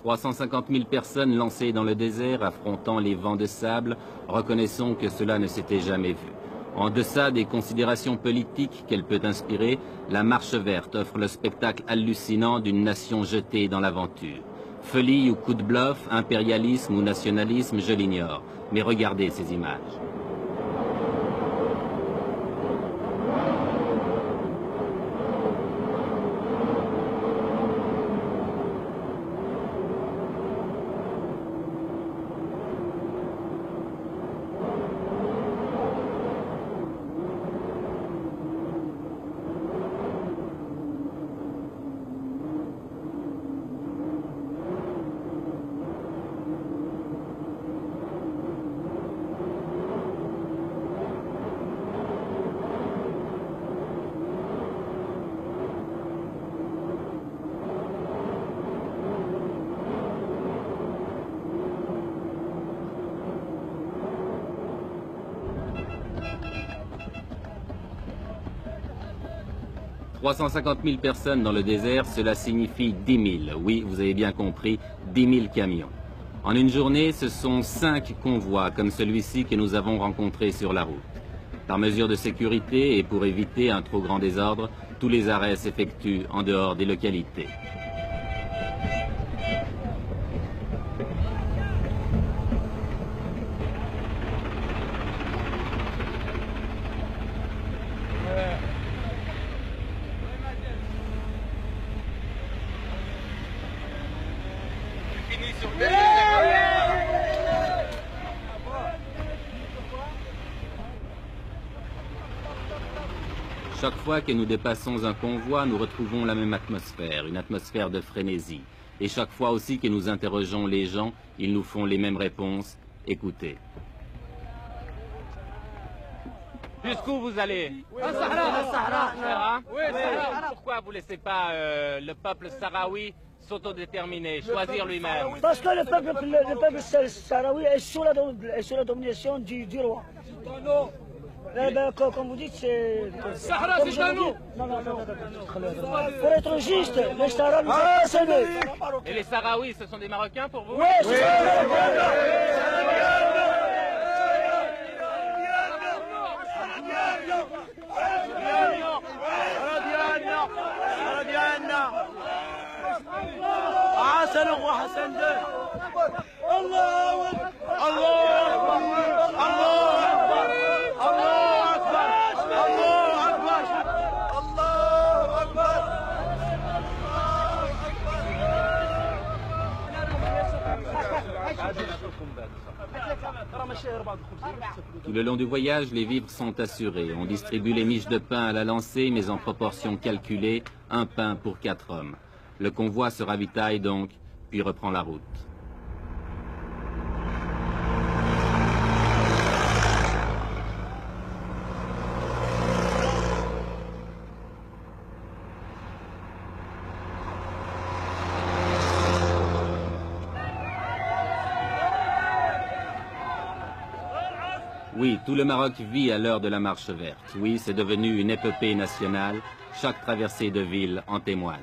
350 000 personnes lancées dans le désert affrontant les vents de sable, reconnaissons que cela ne s'était jamais vu. En deçà des considérations politiques qu'elle peut inspirer, la Marche verte offre le spectacle hallucinant d'une nation jetée dans l'aventure. Folie ou coup de bluff, impérialisme ou nationalisme, je l'ignore. Mais regardez ces images. « 350 000 personnes dans le désert, cela signifie 10 000. Oui, vous avez bien compris, 10 000 camions. En une journée, ce sont 5 convois comme celui-ci que nous avons rencontré sur la route. Par mesure de sécurité et pour éviter un trop grand désordre, tous les arrêts s'effectuent en dehors des localités. Chaque fois que nous dépassons un convoi, nous retrouvons la même atmosphère, une atmosphère de frénésie. Et chaque fois aussi que nous interrogeons les gens, ils nous font les mêmes réponses. Écoutez. Jusqu'où vous allez? Sahara. Pourquoi vous ne laissez pas le peuple sahraoui s'autodéterminer, choisir lui-même? Parce que le peuple sahraoui est sous la domination du roi. Eh ben, comme vous dites, c'est... Sahara, c'est à nous. Non. Pour être juste, les Sahara nous ont assaillis. Et les Sahraouis, ce sont des Marocains pour vous? Oui, c'est Tout le long du voyage, les vivres sont assurés. On distribue les miches de pain à la lancée, mais en proportion calculée, un pain pour 4 hommes. Le convoi se ravitaille donc, puis reprend la route. Oui, tout le Maroc vit à l'heure de la Marche verte. Oui, c'est devenu une épopée nationale. Chaque traversée de ville en témoigne.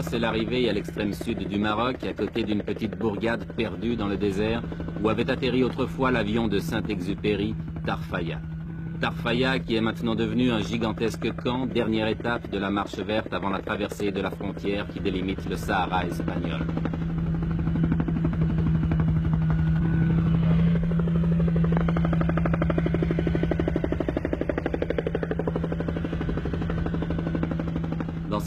C'est l'arrivée à l'extrême sud du Maroc, à côté d'une petite bourgade perdue dans le désert, où avait atterri autrefois l'avion de Saint-Exupéry, Tarfaya. Tarfaya qui est maintenant devenu un gigantesque camp, dernière étape de la Marche verte avant la traversée de la frontière qui délimite le Sahara espagnol.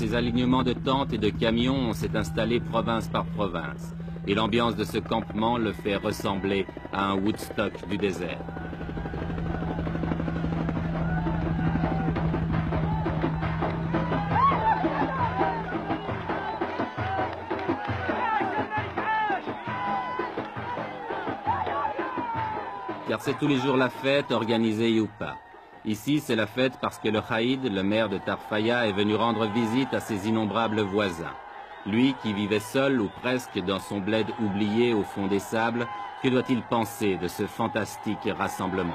ces alignements de tentes et de camions, on s'est installé province par province. Et l'ambiance de ce campement le fait ressembler à un Woodstock du désert. Car c'est tous les jours la fête, organisée ou pas. Ici, c'est la fête parce que le Khaïd, le maire de Tarfaya, est venu rendre visite à ses innombrables voisins. Lui, qui vivait seul ou presque dans son bled oublié au fond des sables, que doit-il penser de ce fantastique rassemblement ?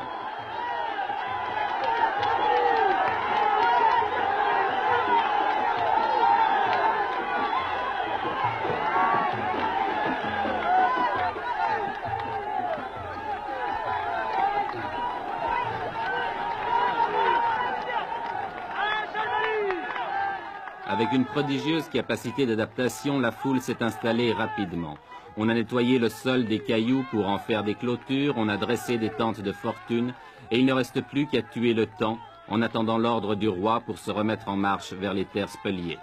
Avec une prodigieuse capacité d'adaptation, la foule s'est installée rapidement. On a nettoyé le sol des cailloux pour en faire des clôtures, on a dressé des tentes de fortune, et il ne reste plus qu'à tuer le temps en attendant l'ordre du roi pour se remettre en marche vers les terres spoliées.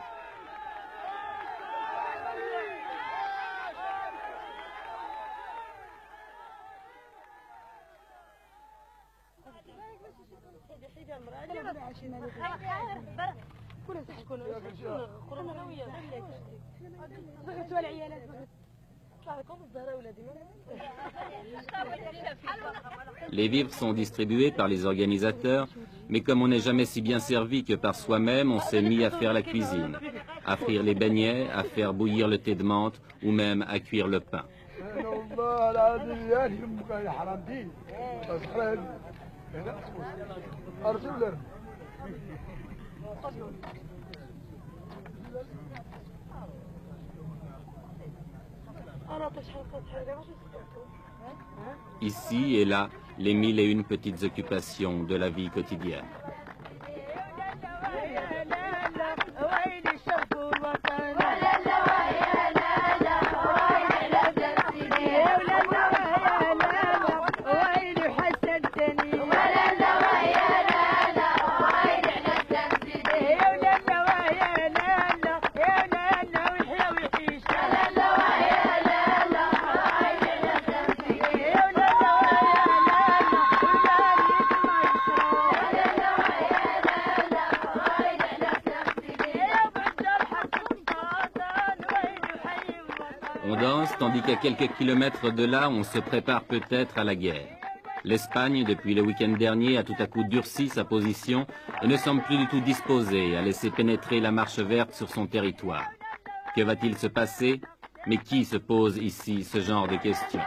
Les vivres sont distribués par les organisateurs, mais comme on n'est jamais si bien servi que par soi-même, on s'est mis à faire la cuisine, à frire les beignets, à faire bouillir le thé de menthe ou même à cuire le pain. Ici et là, les 1001 petites occupations de la vie quotidienne. On danse, tandis qu'à quelques kilomètres de là, on se prépare peut-être à la guerre. L'Espagne, depuis le week-end dernier, a tout à coup durci sa position et ne semble plus du tout disposée à laisser pénétrer la marche verte sur son territoire. Que va-t-il se passer? Mais qui se pose ici ce genre de questions?